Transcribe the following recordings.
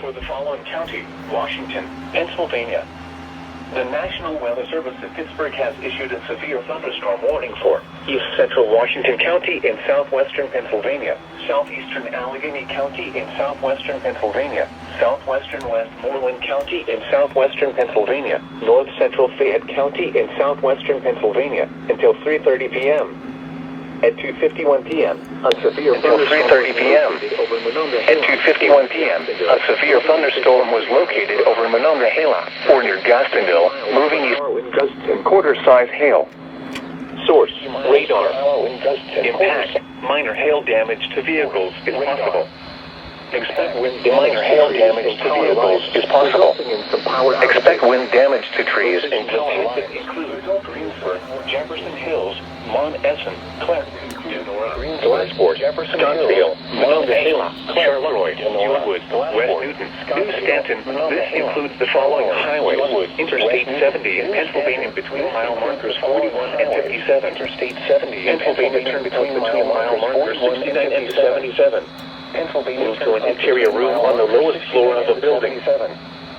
for the following county: Washington, Pennsylvania. The National Weather Service in Pittsburgh has issued a severe thunderstorm warning for East Central Washington County in southwestern Pennsylvania, southeastern Allegheny County in southwestern Pennsylvania, southwestern Westmoreland County in southwestern Pennsylvania, north central Fayette County in southwestern Pennsylvania, until 3:30 p.m. At 2:51 p.m., a severe Until 3:30 p.m. At 2:51 p.m., a severe thunderstorm was located over Monongahela, or near Gastonville, moving east in quarter-size hail. Source: radar. Impact: minor hail damage to vehicles is possible. Expect wind Minor hail damage to vehicles is possible. Expect wind damage to trees and buildings. Include Greensburg, Jefferson Hills, Mount Essen, Clark, Glassport, Scottsdale, Monongahela, Charleroi, Euclid, West Newton, New Stanton. This includes the following highways: Interstate 70 in Pennsylvania between mile markers 41 and 57. Interstate 70 in Pennsylvania turn between mile markers 69 and 77. Pennsylvania move to an interior room on the lowest floor of a building.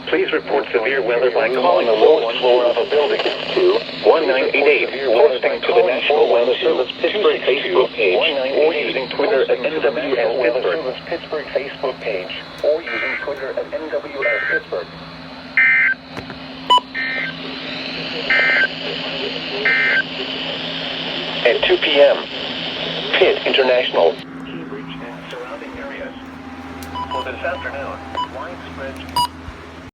Please report severe weather by calling the lowest floor of a building to 1988, posting to the National Weather Service Pittsburgh Facebook page, or using Twitter at NWS Pittsburgh Facebook page, or using Twitter at NWS Pittsburgh. At 2 p.m., Pitt International. For this afternoon, widespread